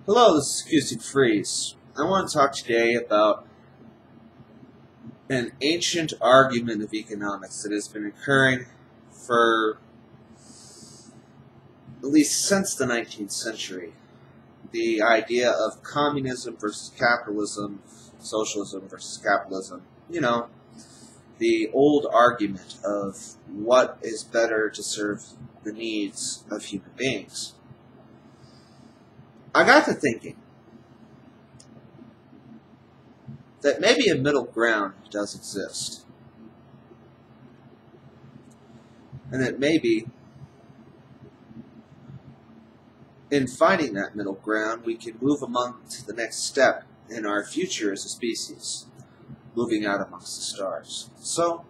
Hello, this is Acoustic Freeze. I want to talk today about an ancient argument of economics that has been occurring for at least since the 19th century. The idea of communism versus capitalism, socialism versus capitalism. The old argument of what is better to serve the needs of human beings. I got to thinking that maybe a middle ground does exist. And that maybe in finding that middle ground, we can move among to the next step in our future as a species, moving out amongst the stars. So,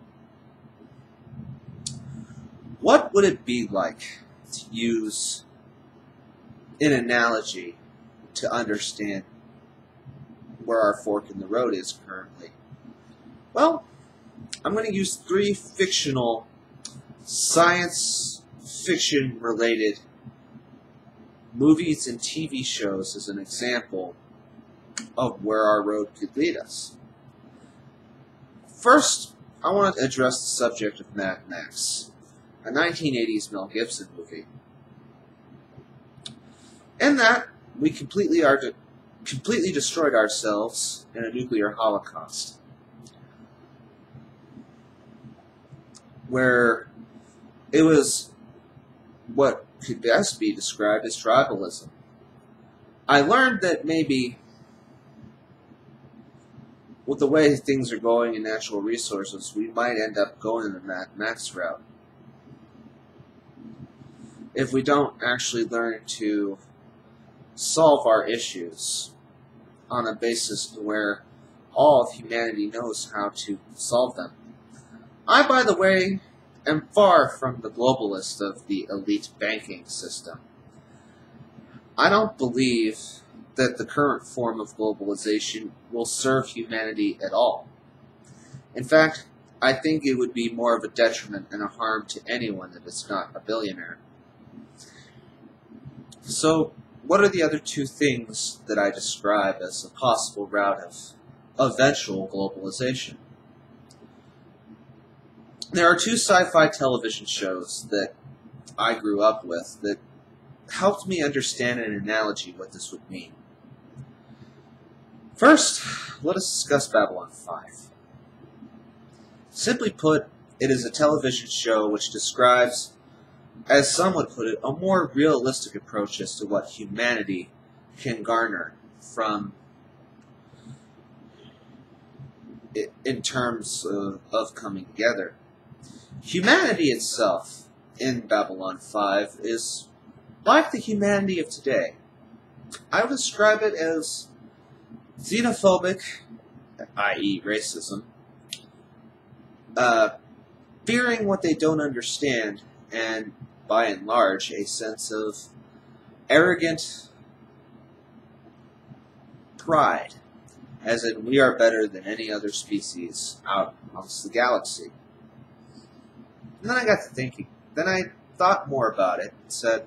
what would it be like to use an analogy to understand where our fork in the road is currently? Well, I'm going to use 3 fictional science fiction related movies and TV shows as an example of where our road could lead us. First, I want to address the subject of Mad Max, a 1980s Mel Gibson movie. In that, we completely destroyed ourselves in a nuclear holocaust, where it was what could best be described as tribalism. I learned that maybe with the way things are going in natural resources, we might end up going the Mad Max route if we don't actually learn to solve our issues on a basis where all of humanity knows how to solve them. I, by the way, am far from the globalist of the elite banking system. I don't believe that the current form of globalization will serve humanity at all. In fact, I think it would be more of a detriment and a harm to anyone that is not a billionaire. So, what are the other 2 things that I describe as a possible route of eventual globalization? There are 2 sci-fi television shows that I grew up with that helped me understand in an analogy what this would mean. First, let us discuss Babylon 5. Simply put, it is a television show which describes, as some would put it, a more realistic approach as to what humanity can garner from in terms of coming together. Humanity itself in Babylon 5 is like the humanity of today. I would describe it as xenophobic, i.e. racism, fearing what they don't understand, and by and large, a sense of arrogant pride, as in we are better than any other species out amongst the galaxy. And then I got to thinking. Then I thought more about it and said,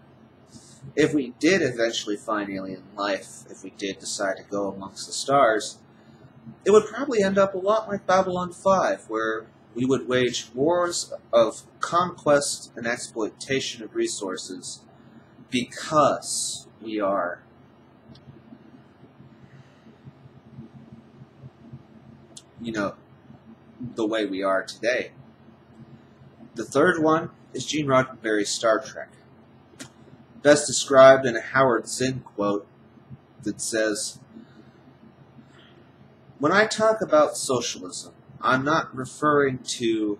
if we did eventually find alien life, if we did decide to go amongst the stars, it would probably end up a lot like Babylon 5, where we would wage wars of conquest and exploitation of resources because we are the way we are today. The third one is Gene Roddenberry's Star Trek, best described in a Howard Zinn quote that says, "When I talk about socialism, I'm not referring to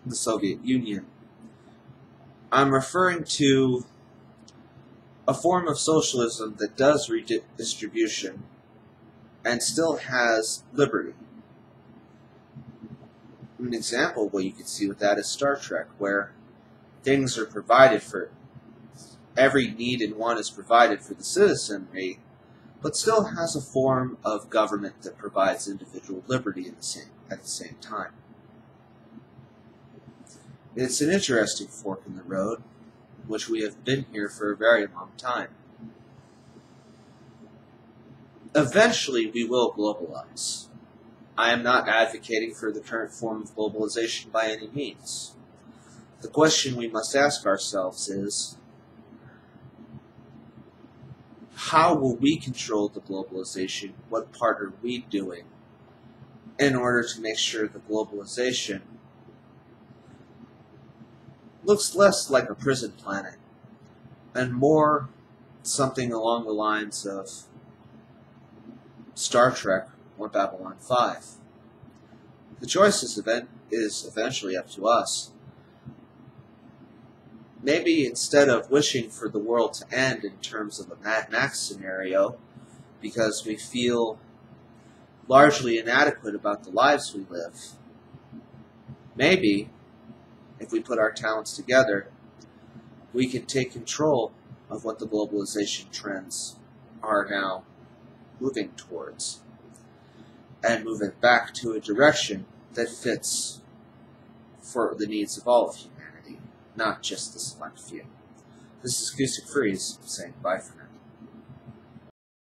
the Soviet Union. I'm referring to a form of socialism that does redistribution and still has liberty." An example of what you can see with that is Star Trek, where things are provided for, every need and want is provided for the citizenry, but still has a form of government that provides individual liberty at the same time. It's an interesting fork in the road, which we have been here for a very long time. Eventually, we will globalize. I am not advocating for the current form of globalization by any means. The question we must ask ourselves is, how will we control the globalization? What part are we doing in order to make sure the globalization looks less like a prison planet and more something along the lines of Star Trek or Babylon 5? The choice is eventually up to us. Maybe instead of wishing for the world to end in terms of a Mad Max scenario, because we feel largely inadequate about the lives we live, maybe, if we put our talents together, we can take control of what the globalization trends are now moving towards, and move it back to a direction that fits for the needs of all of humanity, not just the select few. This is Acoustic Freeze saying bye for now.